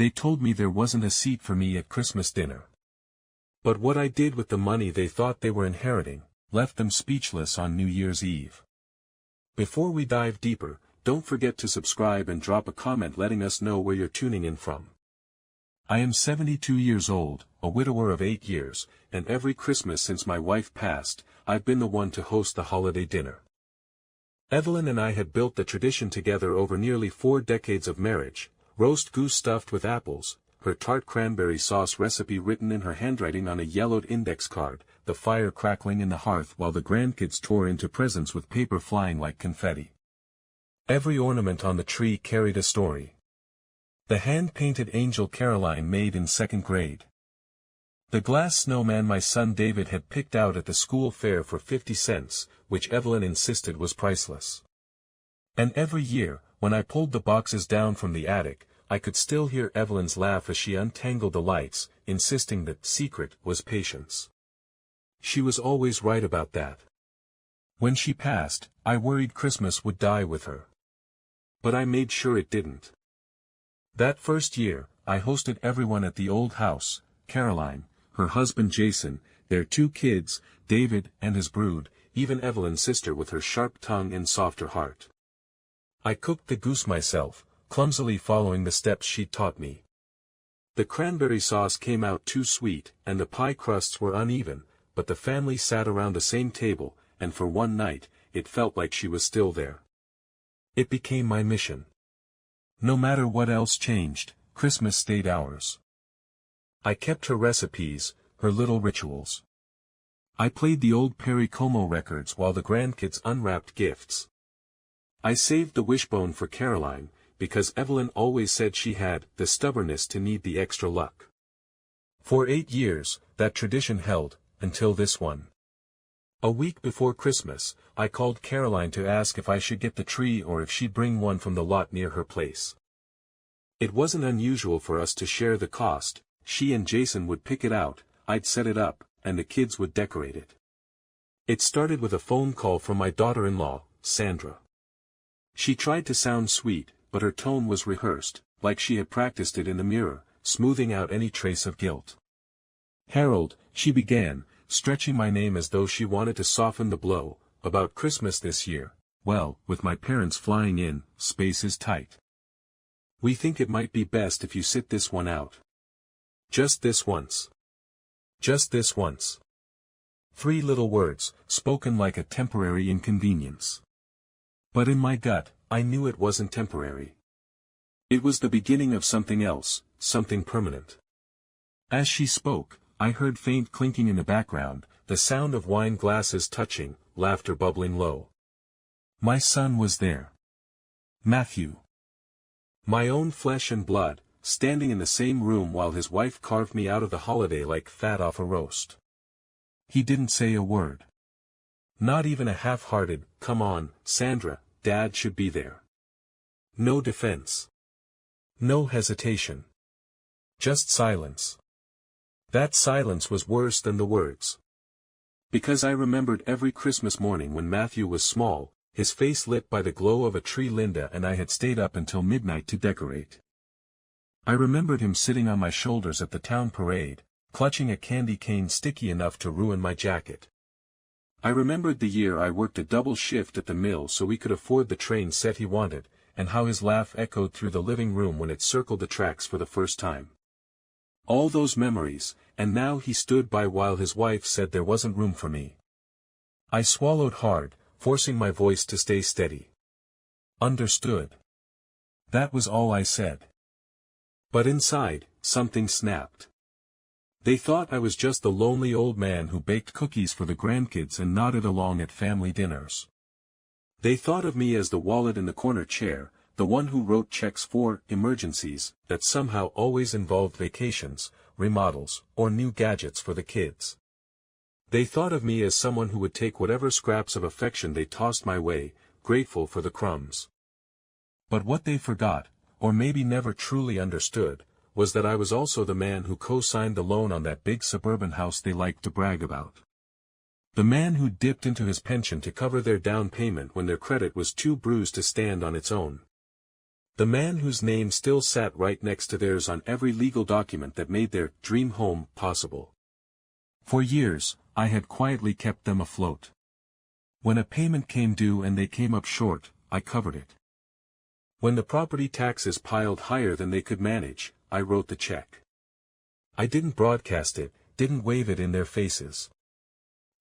They told me there wasn't a seat for me at Christmas dinner. But what I did with the money they thought they were inheriting, left them speechless on New Year's Eve. Before we dive deeper, don't forget to subscribe and drop a comment letting us know where you're tuning in from. I am 72 years old, a widower of 8 years, and every Christmas since my wife passed, I've been the one to host the holiday dinner. Evelyn and I had built the tradition together over nearly 4 decades of marriage: roast goose stuffed with apples, her tart cranberry sauce recipe written in her handwriting on a yellowed index card, the fire crackling in the hearth while the grandkids tore into presents with paper flying like confetti. Every ornament on the tree carried a story. The hand-painted angel Caroline made in 2nd grade. The glass snowman my son David had picked out at the school fair for 50 cents, which Evelyn insisted was priceless. And every year, when I pulled the boxes down from the attic, I could still hear Evelyn's laugh as she untangled the lights, insisting that secret was patience. She was always right about that. When she passed, I worried Christmas would die with her. But I made sure it didn't. That first year, I hosted everyone at the old house: Caroline, her husband Jason, their 2 kids, David and his brood, even Evelyn's sister with her sharp tongue and softer heart. I cooked the goose myself, clumsily following the steps she'd taught me. The cranberry sauce came out too sweet, and the pie crusts were uneven, but the family sat around the same table, and for one night, it felt like she was still there. It became my mission. No matter what else changed, Christmas stayed ours. I kept her recipes, her little rituals. I played the old Perry Como records while the grandkids unwrapped gifts. I saved the wishbone for Caroline, because Evelyn always said she had the stubbornness to need the extra luck. For 8 years, that tradition held, until this one. A week before Christmas, I called Caroline to ask if I should get the tree or if she'd bring one from the lot near her place. It wasn't unusual for us to share the cost. She and Jason would pick it out, I'd set it up, and the kids would decorate it. It started with a phone call from my daughter-in-law, Sandra. She tried to sound sweet, but her tone was rehearsed, like she had practiced it in the mirror, smoothing out any trace of guilt. "Harold," she began, stretching my name as though she wanted to soften the blow, "about Christmas this year, well, with my parents flying in, space is tight. We think it might be best if you sit this one out. Just this once. Just this once." 3 little words, spoken like a temporary inconvenience. But in my gut, I knew it wasn't temporary. It was the beginning of something else, something permanent. As she spoke, I heard faint clinking in the background, the sound of wine glasses touching, laughter bubbling low. My son was there. Matthew. My own flesh and blood, standing in the same room while his wife carved me out of the holiday like fat off a roast. He didn't say a word. Not even a half-hearted, "Come on, Sandra, Dad should be there." No defense. No hesitation. Just silence. That silence was worse than the words. Because I remembered every Christmas morning when Matthew was small, his face lit by the glow of a tree Linda and I had stayed up until midnight to decorate. I remembered him sitting on my shoulders at the town parade, clutching a candy cane sticky enough to ruin my jacket. I remembered the year I worked a double shift at the mill so we could afford the train set he wanted, and how his laugh echoed through the living room when it circled the tracks for the first time. All those memories, and now he stood by while his wife said there wasn't room for me. I swallowed hard, forcing my voice to stay steady. Understood. That was all I said. But inside, something snapped. They thought I was just the lonely old man who baked cookies for the grandkids and nodded along at family dinners. They thought of me as the wallet in the corner chair, the one who wrote checks for emergencies, that somehow always involved vacations, remodels, or new gadgets for the kids. They thought of me as someone who would take whatever scraps of affection they tossed my way, grateful for the crumbs. But what they forgot, or maybe never truly understood, was that I was also the man who co-signed the loan on that big suburban house they liked to brag about. The man who dipped into his pension to cover their down payment when their credit was too bruised to stand on its own. The man whose name still sat right next to theirs on every legal document that made their dream home possible. For years, I had quietly kept them afloat. When a payment came due and they came up short, I covered it. When the property taxes piled higher than they could manage, I wrote the check. I didn't broadcast it, didn't wave it in their faces.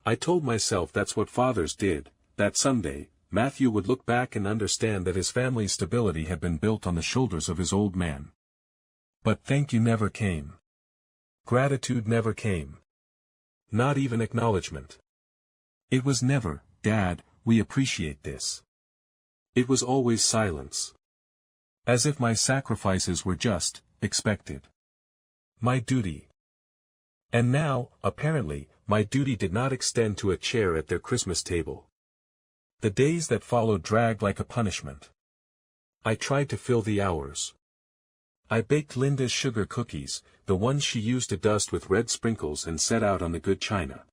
I told myself that's what fathers did, that someday, Matthew would look back and understand that his family's stability had been built on the shoulders of his old man. But thank you never came. Gratitude never came. Not even acknowledgement. It was never, "Dad, we appreciate this." It was always silence. As if my sacrifices were just, expected. My duty. And now, apparently, my duty did not extend to a chair at their Christmas table. The days that followed dragged like a punishment. I tried to fill the hours. I baked Linda's sugar cookies, the ones she used to dust with red sprinkles and set out on the good china.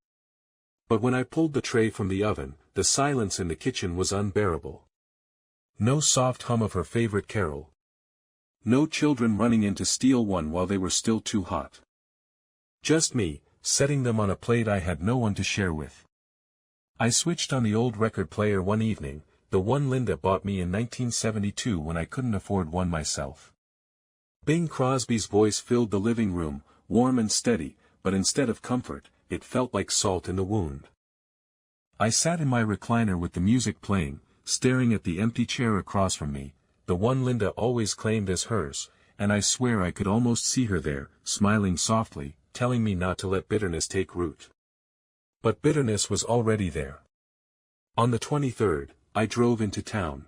But when I pulled the tray from the oven, the silence in the kitchen was unbearable. No soft hum of her favorite carol. No children running in to steal one while they were still too hot. Just me, setting them on a plate I had no one to share with. I switched on the old record player one evening, the one Linda bought me in 1972 when I couldn't afford one myself. Bing Crosby's voice filled the living room, warm and steady, but instead of comfort, it felt like salt in the wound. I sat in my recliner with the music playing, staring at the empty chair across from me, the one Linda always claimed as hers, and I swear I could almost see her there, smiling softly, telling me not to let bitterness take root. But bitterness was already there. On the 23rd, I drove into town.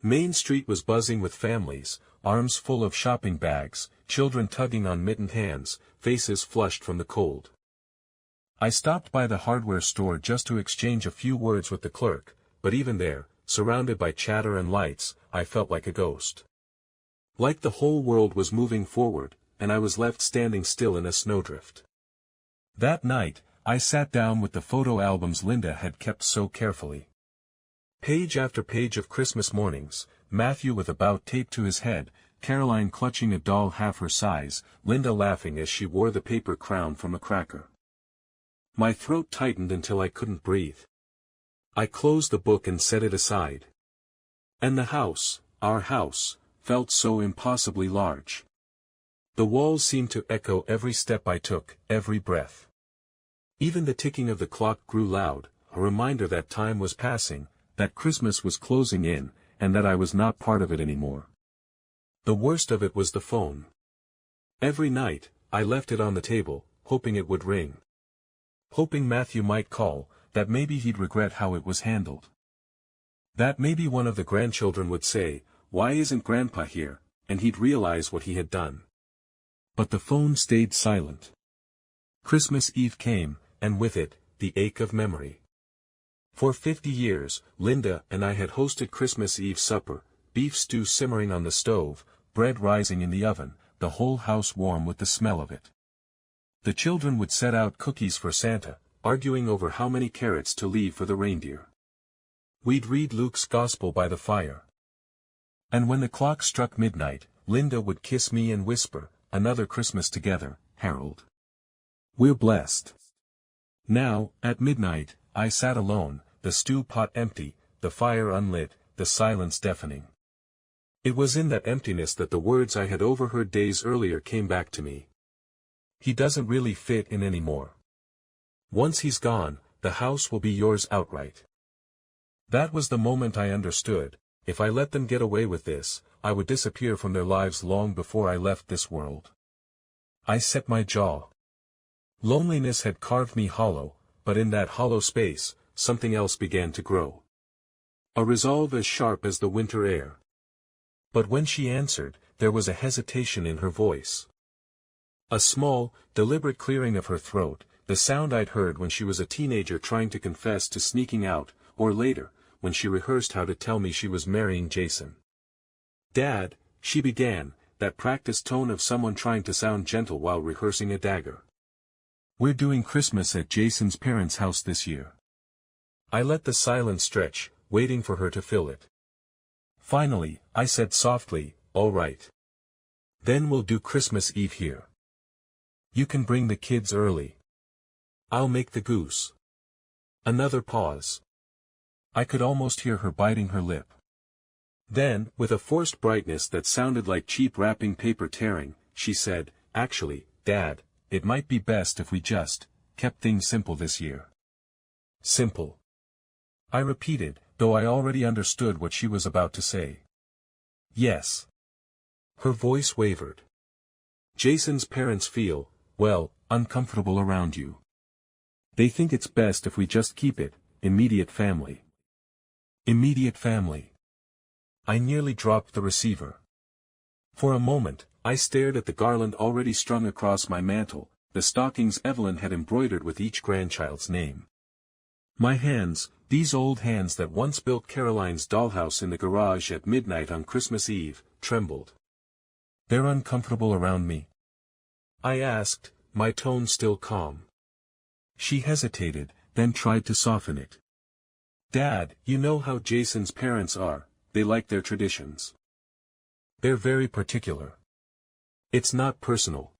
Main Street was buzzing with families, arms full of shopping bags, children tugging on mittened hands, faces flushed from the cold. I stopped by the hardware store just to exchange a few words with the clerk, but even there, surrounded by chatter and lights, I felt like a ghost. Like the whole world was moving forward, and I was left standing still in a snowdrift. That night, I sat down with the photo albums Linda had kept so carefully. Page after page of Christmas mornings, Matthew with a bow taped to his head, Caroline clutching a doll half her size, Linda laughing as she wore the paper crown from a cracker. My throat tightened until I couldn't breathe. I closed the book and set it aside. And the house, our house, felt so impossibly large. The walls seemed to echo every step I took, every breath. Even the ticking of the clock grew loud, a reminder that time was passing, that Christmas was closing in, and that I was not part of it anymore. The worst of it was the phone. Every night, I left it on the table, hoping it would ring. Hoping Matthew might call, that maybe he'd regret how it was handled. That maybe one of the grandchildren would say, "Why isn't Grandpa here?" and he'd realize what he had done. But the phone stayed silent. Christmas Eve came, and with it, the ache of memory. For 50 years, Linda and I had hosted Christmas Eve supper, beef stew simmering on the stove, bread rising in the oven, the whole house warm with the smell of it. The children would set out cookies for Santa, arguing over how many carrots to leave for the reindeer. We'd read Luke's Gospel by the fire. And when the clock struck midnight, Linda would kiss me and whisper, "Another Christmas together, Harold. We're blessed." Now, at midnight, I sat alone, the stew pot empty, the fire unlit, the silence deafening. It was in that emptiness that the words I had overheard days earlier came back to me. He doesn't really fit in anymore. Once he's gone, the house will be yours outright. That was the moment I understood, if I let them get away with this, I would disappear from their lives long before I left this world. I set my jaw. Loneliness had carved me hollow, but in that hollow space, something else began to grow. A resolve as sharp as the winter air. But when she answered, there was a hesitation in her voice. A small, deliberate clearing of her throat, the sound I'd heard when she was a teenager trying to confess to sneaking out, or later, when she rehearsed how to tell me she was marrying Jason. "Dad," she began, that practiced tone of someone trying to sound gentle while rehearsing a dagger. "We're doing Christmas at Jason's parents' house this year." I let the silence stretch, waiting for her to fill it. Finally, I said softly, "All right. Then we'll do Christmas Eve here. You can bring the kids early. I'll make the goose." Another pause. I could almost hear her biting her lip. Then, with a forced brightness that sounded like cheap wrapping paper tearing, she said, "Actually, Dad, it might be best if we just kept things simple this year." Simple. I repeated, though I already understood what she was about to say. Yes. Her voice wavered. Jason's parents feel, well, uncomfortable around you. They think it's best if we just keep it, immediate family. Immediate family. I nearly dropped the receiver. For a moment, I stared at the garland already strung across my mantel, the stockings Evelyn had embroidered with each grandchild's name. My hands, these old hands that once built Caroline's dollhouse in the garage at midnight on Christmas Eve, trembled. "They're uncomfortable around me?" I asked, my tone still calm. She hesitated, then tried to soften it. "Dad, you know how Jason's parents are, they like their traditions. They're very particular. It's not personal.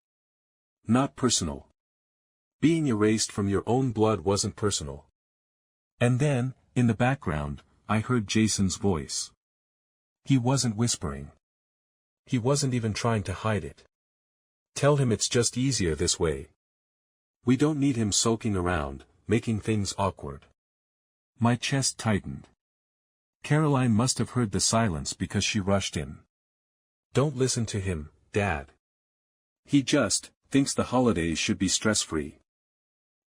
Not personal. Being erased from your own blood wasn't personal." And then, in the background, I heard Jason's voice. He wasn't whispering. He wasn't even trying to hide it. "Tell him it's just easier this way. We don't need him sulking around, making things awkward." My chest tightened. Caroline must have heard the silence because she rushed in. "Don't listen to him, Dad. He just thinks the holidays should be stress-free."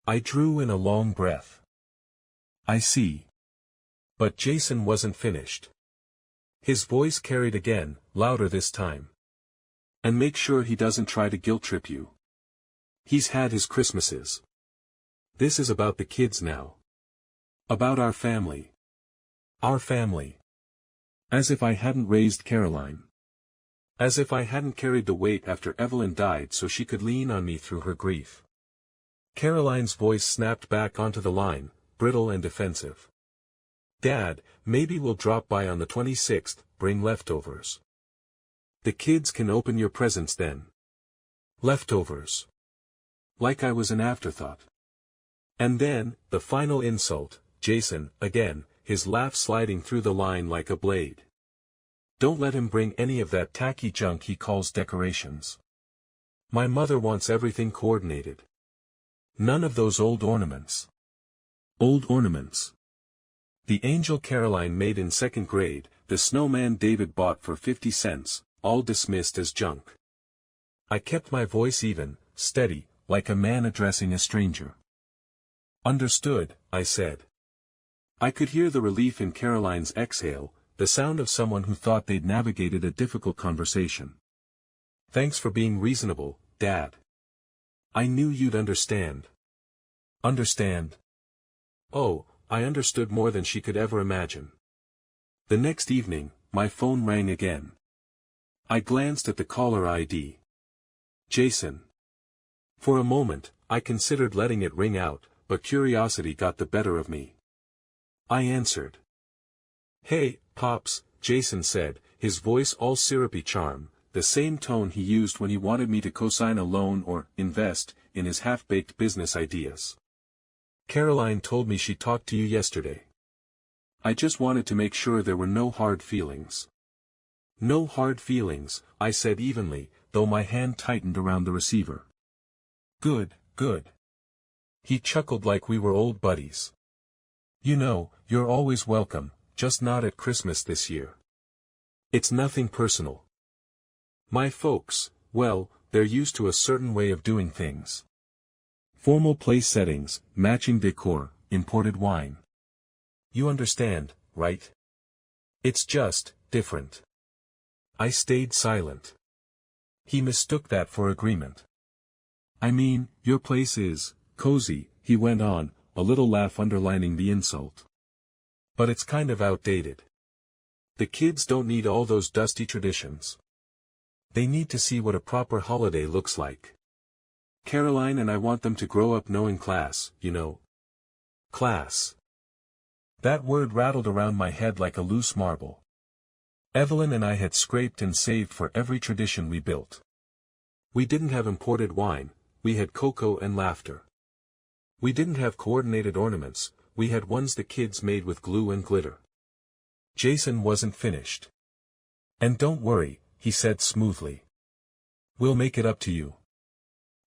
I drew in a long breath. "I see." But Jason wasn't finished. His voice carried again, louder this time. "And make sure he doesn't try to guilt-trip you. He's had his Christmases. This is about the kids now. About our family. Our family." As if I hadn't raised Caroline. As if I hadn't carried the weight after Evelyn died so she could lean on me through her grief. Caroline's voice snapped back onto the line, brittle and defensive. "Dad, maybe we'll drop by on the 26th, bring leftovers. The kids can open your presents then." Leftovers. Like I was an afterthought. And then, the final insult, Jason, again, his laugh sliding through the line like a blade. "Don't let him bring any of that tacky junk he calls decorations. My mother wants everything coordinated. None of those old ornaments." Old ornaments. The angel Caroline made in second grade, the snowman David bought for 50 cents, all dismissed as junk. I kept my voice even, steady, like a man addressing a stranger. "Understood," I said. I could hear the relief in Caroline's exhale, the sound of someone who thought they'd navigated a difficult conversation. "Thanks for being reasonable, Dad. I knew you'd understand." Understand? Oh, I understood more than she could ever imagine. The next evening, my phone rang again. I glanced at the caller ID. Jason. For a moment, I considered letting it ring out, but curiosity got the better of me. I answered. "Hey, Pops," Jason said, his voice all syrupy charm, the same tone he used when he wanted me to co-sign a loan or invest in his half-baked business ideas. "Caroline told me she talked to you yesterday. I just wanted to make sure there were no hard feelings." "No hard feelings," I said evenly, though my hand tightened around the receiver. "Good, good." He chuckled like we were old buddies. "You know, you're always welcome, just not at Christmas this year. It's nothing personal. My folks, well, they're used to a certain way of doing things. Formal place settings, matching decor, imported wine. You understand, right? It's just different." I stayed silent. He mistook that for agreement. "I mean, your place is cozy," he went on, a little laugh underlining the insult. "But it's kind of outdated. The kids don't need all those dusty traditions. They need to see what a proper holiday looks like. Caroline and I want them to grow up knowing class, you know." Class. That word rattled around my head like a loose marble. Evelyn and I had scraped and saved for every tradition we built. We didn't have imported wine, we had cocoa and laughter. We didn't have coordinated ornaments, we had ones the kids made with glue and glitter. Jason wasn't finished. And don't worry, he said smoothly. We'll make it up to you.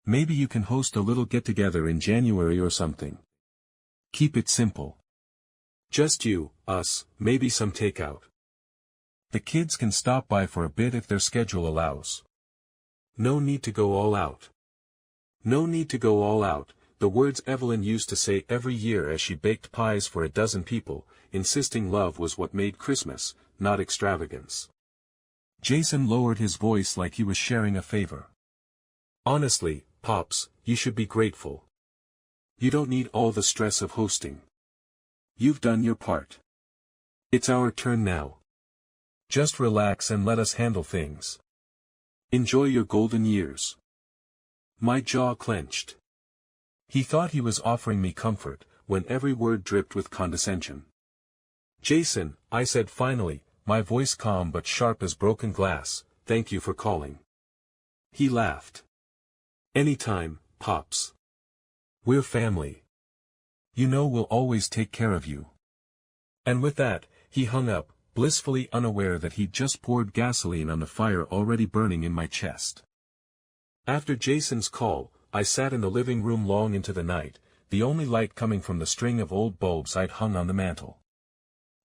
Maybe you can host a little get-together in January or something. Keep it simple. Just you, us, maybe some takeout. The kids can stop by for a bit if their schedule allows. No need to go all out. No need to go all out, the words Evelyn used to say every year as she baked pies for a dozen people, insisting love was what made Christmas, not extravagance. Jason lowered his voice like he was sharing a favor. Honestly, Pops, you should be grateful. You don't need all the stress of hosting. You've done your part. It's our turn now. Just relax and let us handle things. Enjoy your golden years. My jaw clenched. He thought he was offering me comfort, when every word dripped with condescension. Jason, I said finally, my voice calm but sharp as broken glass, thank you for calling. He laughed. Anytime, Pops. We're family. You know we'll always take care of you. And with that, he hung up, blissfully unaware that he'd just poured gasoline on the fire already burning in my chest. After Jason's call, I sat in the living room long into the night, the only light coming from the string of old bulbs I'd hung on the mantel.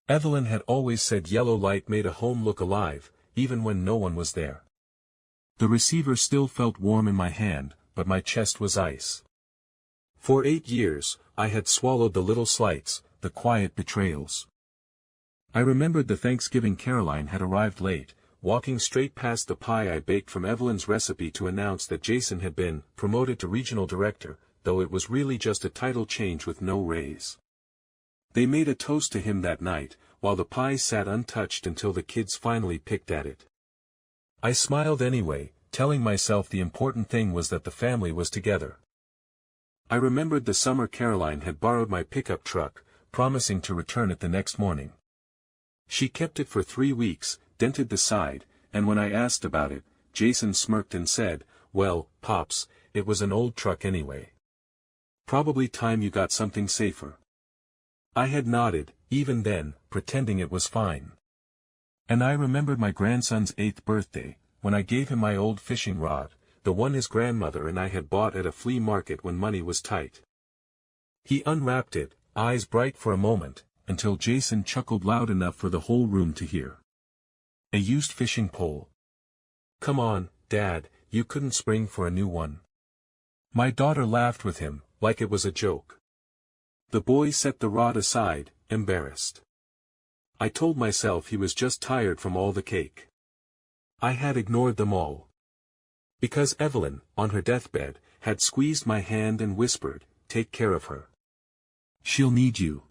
Evelyn had always said yellow light made a home look alive, even when no one was there. The receiver still felt warm in my hand, but my chest was ice. For 8 years, I had swallowed the little slights, the quiet betrayals. I remembered the Thanksgiving Caroline had arrived late, walking straight past the pie I baked from Evelyn's recipe to announce that Jason had been promoted to regional director, though it was really just a title change with no raise. They made a toast to him that night, while the pie sat untouched until the kids finally picked at it. I smiled anyway, telling myself the important thing was that the family was together. I remembered the summer Caroline had borrowed my pickup truck, promising to return it the next morning. She kept it for 3 weeks, dented the side, and when I asked about it, Jason smirked and said, well, Pops, it was an old truck anyway. Probably time you got something safer. I had nodded, even then, pretending it was fine. And I remembered my grandson's 8th birthday, when I gave him my old fishing rod, the one his grandmother and I had bought at a flea market when money was tight. He unwrapped it, eyes bright for a moment, until Jason chuckled loud enough for the whole room to hear. A used fishing pole. Come on, Dad, you couldn't spring for a new one. My daughter laughed with him, like it was a joke. The boy set the rod aside, embarrassed. I told myself he was just tired from all the cake. I had ignored them all. Because Evelyn, on her deathbed, had squeezed my hand and whispered, take care of her. She'll need you.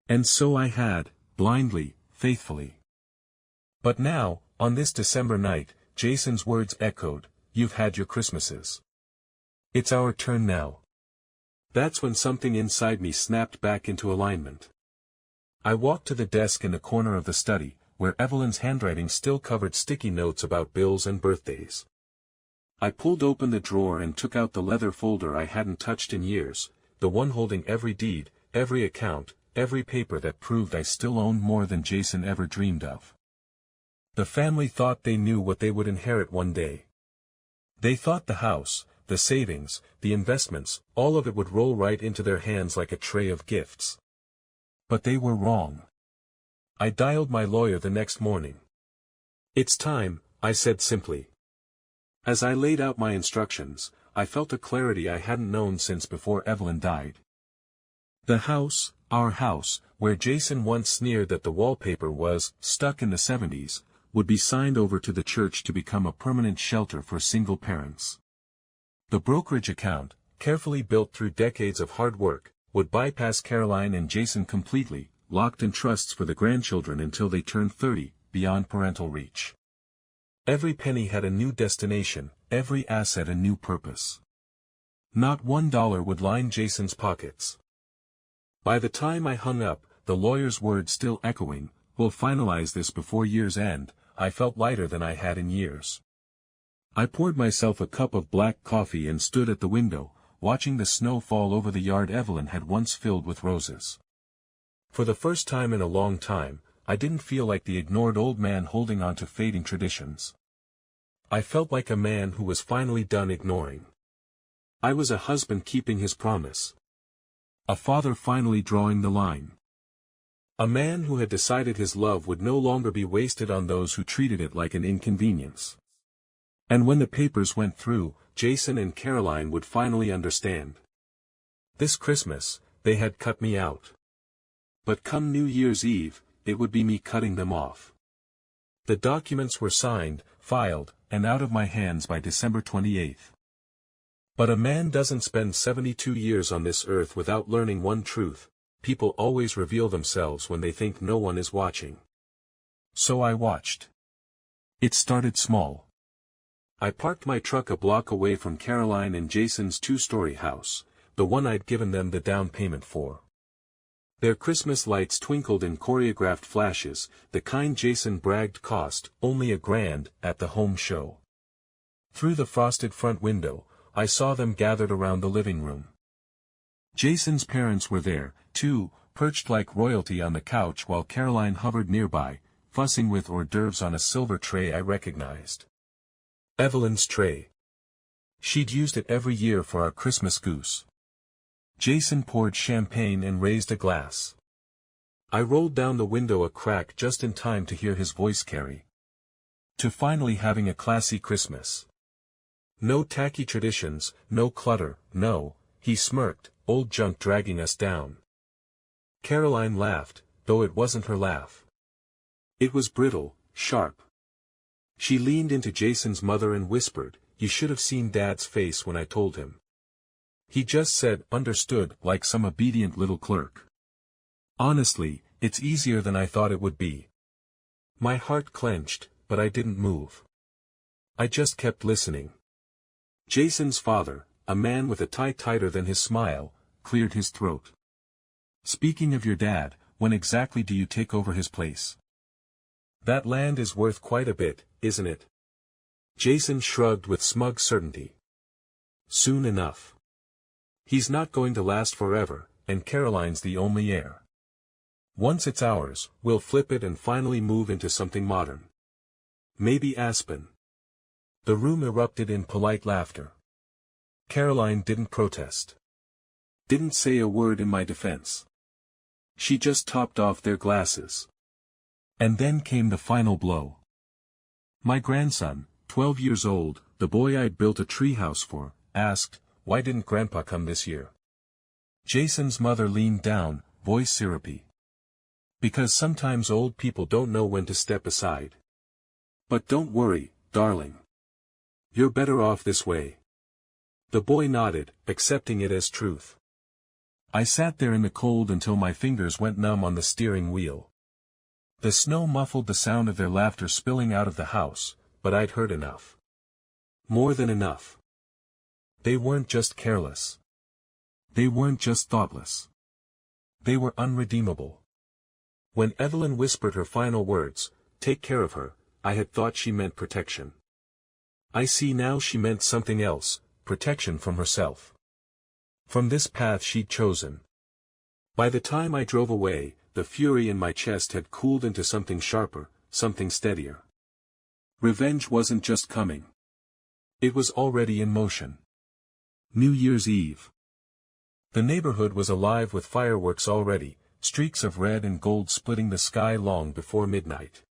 And so I had, blindly, faithfully. But now, on this December night, Jason's words echoed, you've had your Christmases. It's our turn now. That's when something inside me snapped back into alignment. I walked to the desk in the corner of the study, where Evelyn's handwriting still covered sticky notes about bills and birthdays. I pulled open the drawer and took out the leather folder I hadn't touched in years, the one holding every deed, every account, every paper that proved I still owned more than Jason ever dreamed of. The family thought they knew what they would inherit one day. They thought the house, the savings, the investments, all of it would roll right into their hands like a tray of gifts. But they were wrong. I dialed my lawyer the next morning. It's time, I said simply. As I laid out my instructions, I felt a clarity I hadn't known since before Evelyn died. The house, our house, where Jason once sneered that the wallpaper was stuck in the 70s, would be signed over to the church to become a permanent shelter for single parents. The brokerage account, carefully built through decades of hard work, would bypass Caroline and Jason completely, locked in trusts for the grandchildren until they turned 30, beyond parental reach. Every penny had a new destination, every asset a new purpose. Not $1 would line Jason's pockets. By the time I hung up, the lawyer's words still echoing, we'll finalize this before year's end," I felt lighter than I had in years. I poured myself a cup of black coffee and stood at the window, watching the snow fall over the yard Evelyn had once filled with roses. For the first time in a long time, I didn't feel like the ignored old man holding on to fading traditions. I felt like a man who was finally done ignoring. I was a husband keeping his promise. A father finally drawing the line. A man who had decided his love would no longer be wasted on those who treated it like an inconvenience. And when the papers went through, Jason and Caroline would finally understand. This Christmas, they had cut me out. But come New Year's Eve, it would be me cutting them off. The documents were signed, filed, and out of my hands by December 28th. But a man doesn't spend 72 years on this earth without learning one truth: people always reveal themselves when they think no one is watching. So I watched. It started small. I parked my truck a block away from Caroline and Jason's two-story house, the one I'd given them the down payment for. Their Christmas lights twinkled in choreographed flashes, the kind Jason bragged cost only $1,000 at the home show. Through the frosted front window, I saw them gathered around the living room. Jason's parents were there, too, perched like royalty on the couch while Caroline hovered nearby, fussing with hors d'oeuvres on a silver tray I recognized. Evelyn's tray. She'd used it every year for our Christmas goose. Jason poured champagne and raised a glass. I rolled down the window a crack just in time to hear his voice carry. To finally having a classy Christmas. No tacky traditions, no clutter, no, he smirked, old junk dragging us down. Caroline laughed, though it wasn't her laugh. It was brittle, sharp. She leaned into Jason's mother and whispered, "You should have seen Dad's face when I told him. He just said, 'Understood,' like some obedient little clerk. Honestly, it's easier than I thought it would be." My heart clenched, but I didn't move. I just kept listening. Jason's father, a man with a tie tighter than his smile, cleared his throat. "Speaking of your dad, when exactly do you take over his place? That land is worth quite a bit, isn't it?" Jason shrugged with smug certainty. "Soon enough. He's not going to last forever, and Caroline's the only heir. Once it's ours, we'll flip it and finally move into something modern. Maybe Aspen." The room erupted in polite laughter. Caroline didn't protest. Didn't say a word in my defense. She just topped off their glasses. And then came the final blow. My grandson, 12 years old, the boy I'd built a treehouse for, asked, "Why didn't Grandpa come this year?" Jason's mother leaned down, voice syrupy. "Because sometimes old people don't know when to step aside. But don't worry, darling. You're better off this way." The boy nodded, accepting it as truth. I sat there in the cold until my fingers went numb on the steering wheel. The snow muffled the sound of their laughter spilling out of the house, but I'd heard enough. More than enough. They weren't just careless. They weren't just thoughtless. They were unredeemable. When Evelyn whispered her final words, "Take care of her," I had thought she meant protection. I see now she meant something else, protection from herself. From this path she'd chosen. By the time I drove away, the fury in my chest had cooled into something sharper, something steadier. Revenge wasn't just coming. It was already in motion. New Year's Eve. The neighborhood was alive with fireworks already, streaks of red and gold splitting the sky long before midnight.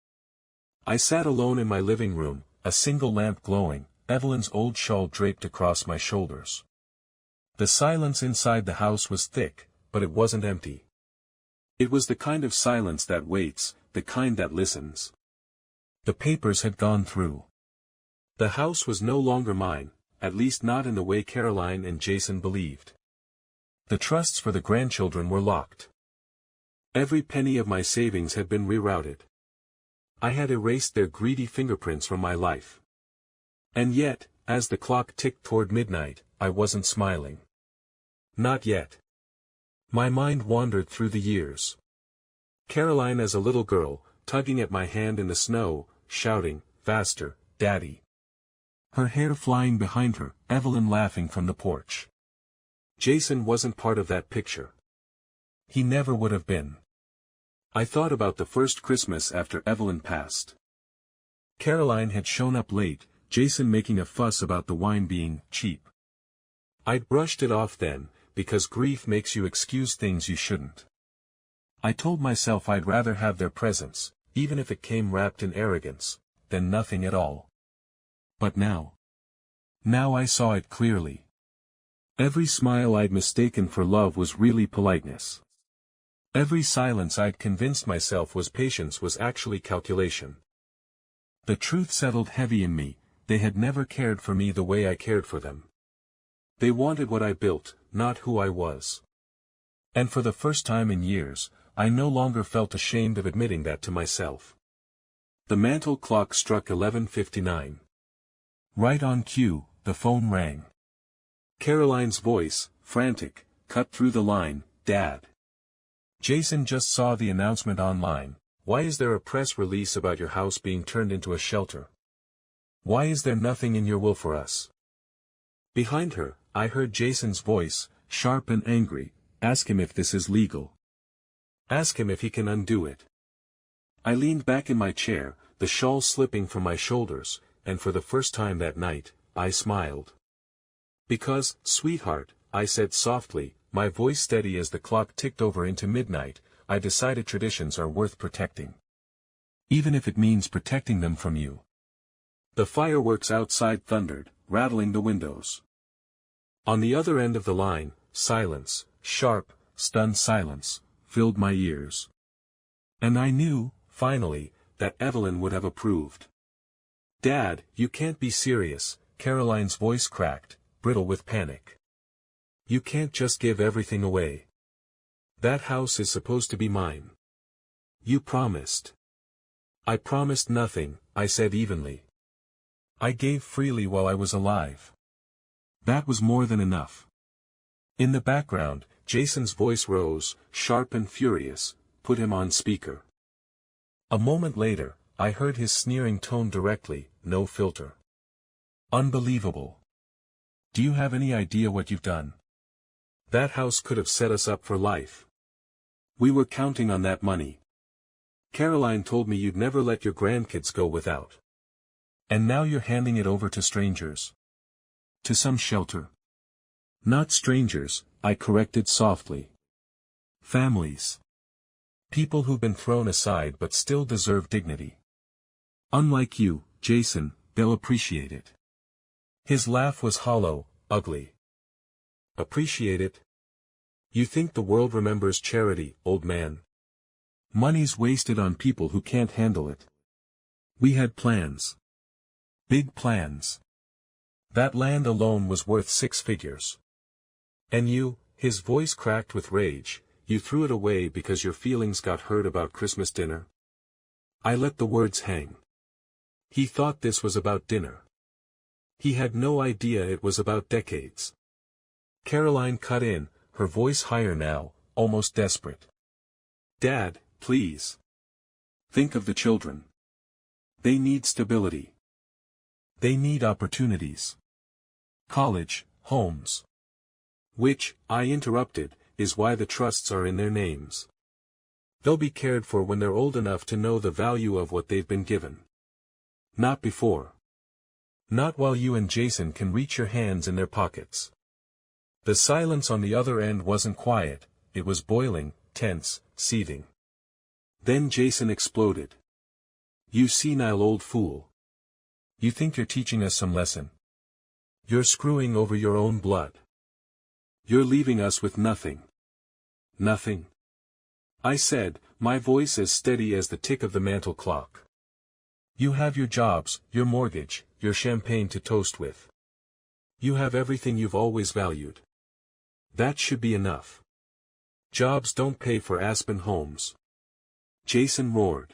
I sat alone in my living room, a single lamp glowing, Evelyn's old shawl draped across my shoulders. The silence inside the house was thick, but it wasn't empty. It was the kind of silence that waits, the kind that listens. The papers had gone through. The house was no longer mine, at least not in the way Caroline and Jason believed. The trusts for the grandchildren were locked. Every penny of my savings had been rerouted. I had erased their greedy fingerprints from my life. And yet, as the clock ticked toward midnight, I wasn't smiling. Not yet. My mind wandered through the years. Caroline as a little girl, tugging at my hand in the snow, shouting, "Faster, Daddy." Her hair flying behind her, Evelyn laughing from the porch. Jason wasn't part of that picture. He never would have been. I thought about the first Christmas after Evelyn passed. Caroline had shown up late, Jason making a fuss about the wine being cheap. I'd brushed it off then, because grief makes you excuse things you shouldn't. I told myself I'd rather have their presence, even if it came wrapped in arrogance, than nothing at all. But now I saw it clearly. Every smile I'd mistaken for love was really politeness. Every silence I'd convinced myself was patience was actually calculation. The truth settled heavy in me, they had never cared for me the way I cared for them. They wanted what I built, not who I was. And for the first time in years, I no longer felt ashamed of admitting that to myself. The mantel clock struck 11:59. Right on cue, the phone rang. Caroline's voice, frantic, cut through the line, "Dad. Jason just saw the announcement online. Why is there a press release about your house being turned into a shelter? Why is there nothing in your will for us?" Behind her, I heard Jason's voice, sharp and angry, "Ask him if this is legal. Ask him if he can undo it." I leaned back in my chair, the shawl slipping from my shoulders, and for the first time that night, I smiled. "Because, sweetheart," I said softly, my voice steady as the clock ticked over into midnight, "I decided traditions are worth protecting. Even if it means protecting them from you." The fireworks outside thundered, rattling the windows. On the other end of the line, silence, sharp, stunned silence, filled my ears. And I knew, finally, that Evelyn would have approved. "Dad, you can't be serious," Caroline's voice cracked, brittle with panic. "You can't just give everything away. That house is supposed to be mine. You promised." "I promised nothing," I said evenly. "I gave freely while I was alive. That was more than enough." In the background, Jason's voice rose, sharp and furious, "Put him on speaker." A moment later, I heard his sneering tone directly, no filter. "Unbelievable. Do you have any idea what you've done? That house could have set us up for life. We were counting on that money. Caroline told me you'd never let your grandkids go without. And now you're handing it over to strangers. To some shelter." "Not strangers," I corrected softly. "Families. People who've been thrown aside but still deserve dignity. Unlike you, Jason, they'll appreciate it." His laugh was hollow, ugly. "Appreciate it? You think the world remembers charity, old man? Money's wasted on people who can't handle it. We had plans. Big plans. That land alone was worth 6 figures. And you," his voice cracked with rage, "you threw it away because your feelings got hurt about Christmas dinner." I let the words hang. He thought this was about dinner. He had no idea it was about decades. Caroline cut in, her voice higher now, almost desperate. "Dad, please. Think of the children. They need stability. They need opportunities. College, homes. Which," I interrupted, "is why the trusts are in their names. They'll be cared for when they're old enough to know the value of what they've been given. Not before. Not while you and Jason can reach your hands in their pockets." The silence on the other end wasn't quiet, it was boiling, tense, seething. Then Jason exploded. "You senile old fool. You think you're teaching us some lesson? You're screwing over your own blood. You're leaving us with nothing." "Nothing?" I said, my voice as steady as the tick of the mantel clock. "You have your jobs, your mortgage, your champagne to toast with. You have everything you've always valued. That should be enough. Jobs don't pay for Aspen homes." Jason roared.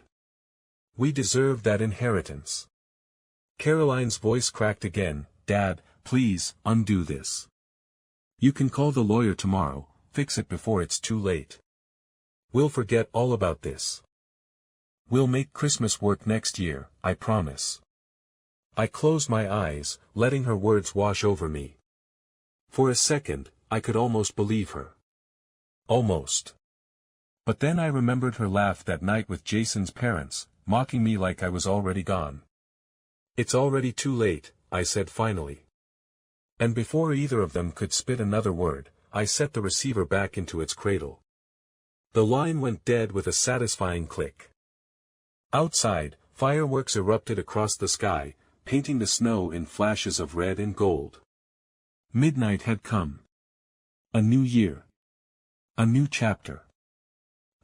"We deserve that inheritance." Caroline's voice cracked again, "Dad, please, undo this. You can call the lawyer tomorrow, fix it before it's too late. We'll forget all about this." We'll make Christmas work next year, I promise. I closed my eyes, letting her words wash over me. For a second, I could almost believe her. Almost. But then I remembered her laugh that night with Jason's parents, mocking me like I was already gone. It's already too late, I said finally. And before either of them could spit another word, I set the receiver back into its cradle. The line went dead with a satisfying click. Outside, fireworks erupted across the sky, painting the snow in flashes of red and gold. Midnight had come. A new year. A new chapter.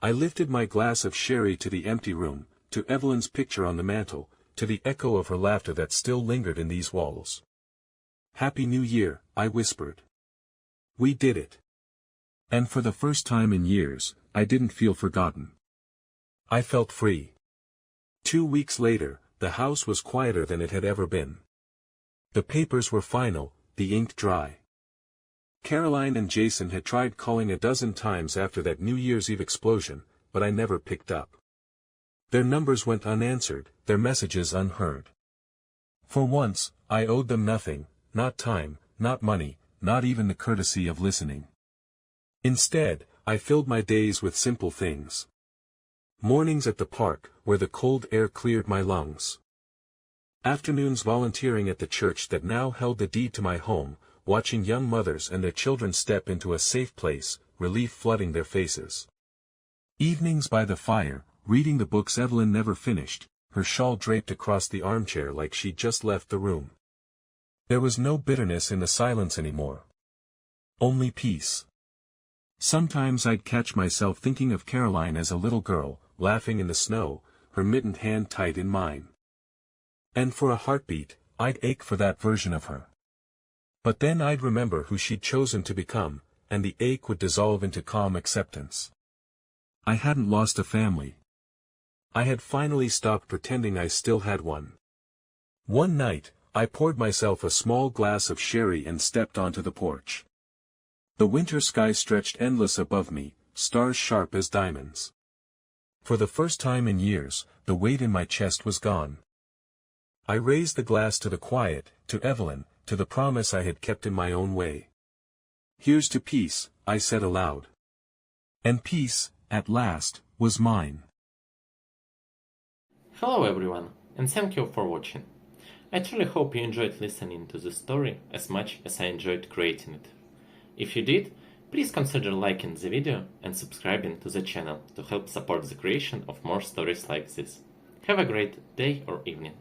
I lifted my glass of sherry to the empty room, to Evelyn's picture on the mantel, to the echo of her laughter that still lingered in these walls. "Happy New Year," I whispered. We did it. And for the first time in years, I didn't feel forgotten. I felt free. 2 weeks later, the house was quieter than it had ever been. The papers were final, the ink dry. Caroline and Jason had tried calling a dozen times after that New Year's Eve explosion, but I never picked up. Their numbers went unanswered, their messages unheard. For once, I owed them nothing, not time, not money, not even the courtesy of listening. Instead, I filled my days with simple things. Mornings at the park, where the cold air cleared my lungs. Afternoons volunteering at the church that now held the deed to my home, watching young mothers and their children step into a safe place, relief flooding their faces. Evenings by the fire, reading the books Evelyn never finished, her shawl draped across the armchair like she'd just left the room. There was no bitterness in the silence anymore. Only peace. Sometimes I'd catch myself thinking of Caroline as a little girl, laughing in the snow, her mittened hand tight in mine. And for a heartbeat, I'd ache for that version of her. But then I'd remember who she'd chosen to become, and the ache would dissolve into calm acceptance. I hadn't lost a family. I had finally stopped pretending I still had one. One night, I poured myself a small glass of sherry and stepped onto the porch. The winter sky stretched endless above me, stars sharp as diamonds. For the first time in years, the weight in my chest was gone. I raised the glass to the quiet, to Evelyn, to the promise I had kept in my own way. "Here's to peace," I said aloud. And peace, at last, was mine. Hello everyone, and thank you for watching. I truly hope you enjoyed listening to this story as much as I enjoyed creating it. If you did, please consider liking the video and subscribing to the channel to help support the creation of more stories like this. Have a great day or evening.